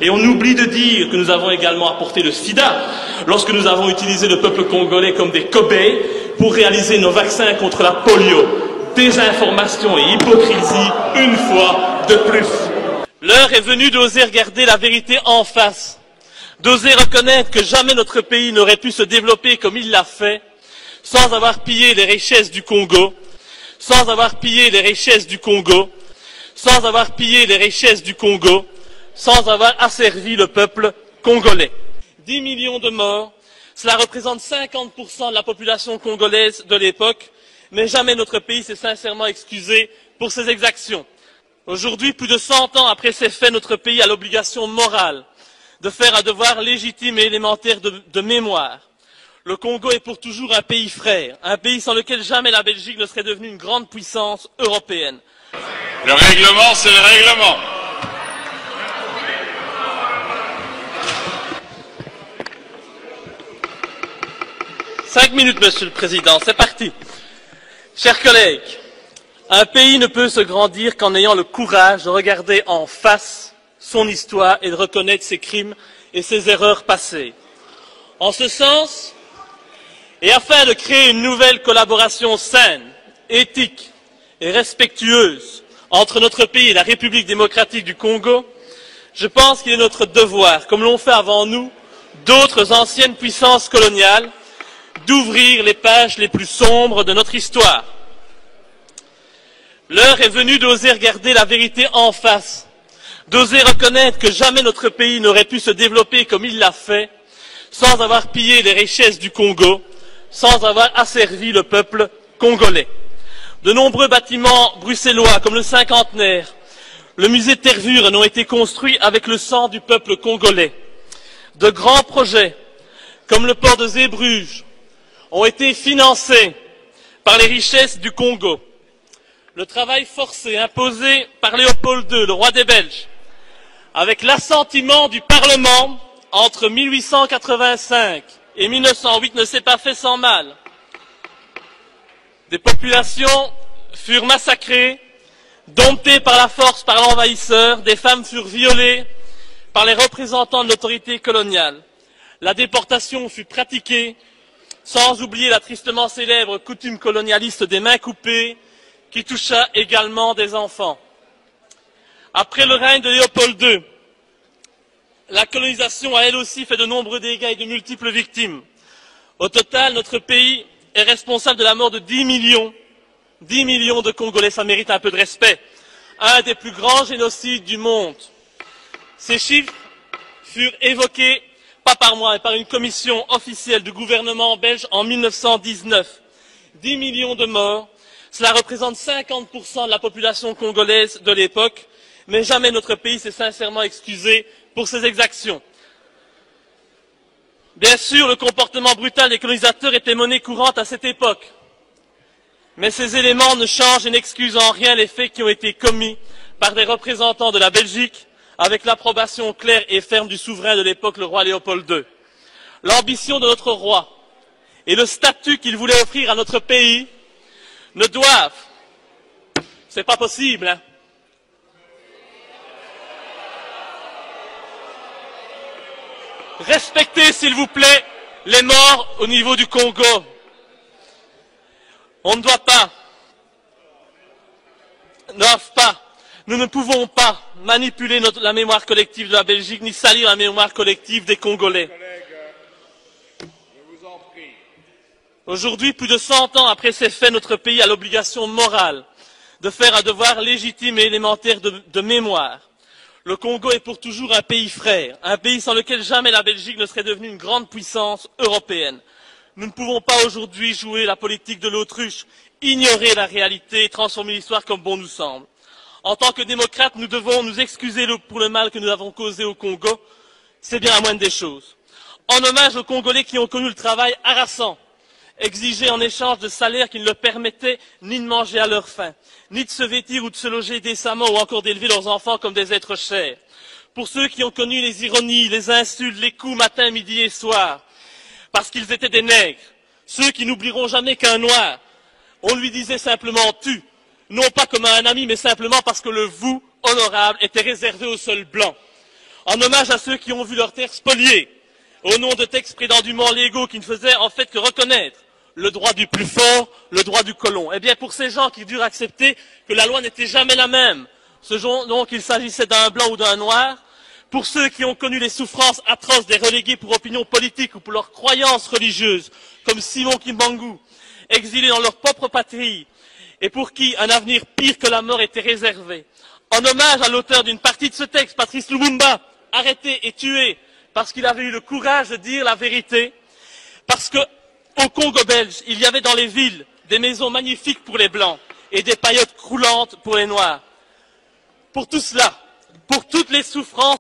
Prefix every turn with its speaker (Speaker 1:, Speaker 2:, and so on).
Speaker 1: Et on oublie de dire que nous avons également apporté le sida lorsque nous avons utilisé le peuple congolais comme des cobayes pour réaliser nos vaccins contre la polio. Désinformation et hypocrisie une fois de plus. L'heure est venue d'oser regarder la vérité en face, d'oser reconnaître que jamais notre pays n'aurait pu se développer comme il l'a fait, sans avoir pillé les richesses du Congo, sans avoir pillé les richesses du Congo, sans avoir pillé les richesses du Congo, sans avoir asservi le peuple congolais. 10 millions de morts, cela représente 50% de la population congolaise de l'époque, mais jamais notre pays s'est sincèrement excusé pour ces exactions. Aujourd'hui, plus de 100 ans après ces faits, notre pays a l'obligation morale de faire un devoir légitime et élémentaire de mémoire. Le Congo est pour toujours un pays frère, un pays sans lequel jamais la Belgique ne serait devenue une grande puissance européenne.
Speaker 2: Le règlement, c'est le règlement.
Speaker 1: Cinq minutes, Monsieur le Président, c'est parti. Chers collègues, un pays ne peut se grandir qu'en ayant le courage de regarder en face son histoire et de reconnaître ses crimes et ses erreurs passées. En ce sens, et afin de créer une nouvelle collaboration saine, éthique et respectueuse entre notre pays et la République démocratique du Congo, je pense qu'il est notre devoir, comme l'ont fait avant nous d'autres anciennes puissances coloniales, d'ouvrir les pages les plus sombres de notre histoire. L'heure est venue d'oser regarder la vérité en face, d'oser reconnaître que jamais notre pays n'aurait pu se développer comme il l'a fait, sans avoir pillé les richesses du Congo, sans avoir asservi le peuple congolais. De nombreux bâtiments bruxellois, comme le Cinquantenaire, le musée de Tervuren, ont été construits avec le sang du peuple congolais. De grands projets, comme le port de Zeebrugge, ont été financés par les richesses du Congo. Le travail forcé imposé par Léopold II, le roi des Belges, avec l'assentiment du Parlement entre 1885 et 1908 ne s'est pas fait sans mal. Des populations furent massacrées, domptées par la force par l'envahisseur, des femmes furent violées par les représentants de l'autorité coloniale. La déportation fut pratiquée, sans oublier la tristement célèbre coutume colonialiste des mains coupées, qui toucha également des enfants. Après le règne de Léopold II, la colonisation a elle aussi fait de nombreux dégâts et de multiples victimes. Au total, notre pays est responsable de la mort de 10 millions de Congolais, ça mérite un peu de respect. Un des plus grands génocides du monde. Ces chiffres furent évoqués, pas par moi, mais par une commission officielle du gouvernement belge en 1919. 10 millions de morts, cela représente 50% de la population congolaise de l'époque, mais jamais notre pays s'est sincèrement excusé pour ces exactions. Bien sûr, le comportement brutal des colonisateurs était monnaie courante à cette époque. Mais ces éléments ne changent et n'excusent en rien les faits qui ont été commis par des représentants de la Belgique avec l'approbation claire et ferme du souverain de l'époque, le roi Léopold II. L'ambition de notre roi et le statut qu'il voulait offrir à notre pays ne doivent, c'est pas possible, hein, respectez, s'il vous plaît, les morts au niveau du Congo. On ne doit pas, nous ne pouvons pas manipuler la mémoire collective de la Belgique, ni salir la mémoire collective des Congolais. Aujourd'hui, plus de 100 ans après ces faits, notre pays a l'obligation morale de faire un devoir légitime et élémentaire de mémoire. Le Congo est pour toujours un pays frère, un pays sans lequel jamais la Belgique ne serait devenue une grande puissance européenne. Nous ne pouvons pas aujourd'hui jouer la politique de l'autruche, ignorer la réalité et transformer l'histoire comme bon nous semble. En tant que démocrates, nous devons nous excuser pour le mal que nous avons causé au Congo. C'est bien la moindre des choses. En hommage aux Congolais qui ont connu le travail harassant, exigé en échange de salaires qui ne leur permettaient ni de manger à leur faim, ni de se vêtir ou de se loger décemment ou encore d'élever leurs enfants comme des êtres chers. Pour ceux qui ont connu les ironies, les insultes, les coups matin, midi et soir, parce qu'ils étaient des nègres, ceux qui n'oublieront jamais qu'un noir, on lui disait simplement tu, non pas comme à un ami, mais simplement parce que le vous, honorable, était réservé aux seuls blancs. en hommage à ceux qui ont vu leurs terres spoliées, au nom de textes prétendument légaux qui ne faisaient en fait que reconnaître le droit du plus fort, le droit du colon. Eh bien, pour ces gens qui durent accepter que la loi n'était jamais la même, ce jour donc il s'agissait d'un blanc ou d'un noir, pour ceux qui ont connu les souffrances atroces des relégués pour opinion politique ou pour leurs croyances religieuses, comme Simon Kimbangu, exilés dans leur propre patrie, et pour qui un avenir pire que la mort était réservé. En hommage à l'auteur d'une partie de ce texte, Patrice Lumumba, arrêté et tué parce qu'il avait eu le courage de dire la vérité, parce que au Congo belge, il y avait dans les villes des maisons magnifiques pour les blancs et des paillotes croulantes pour les noirs. Pour tout cela, pour toutes les souffrances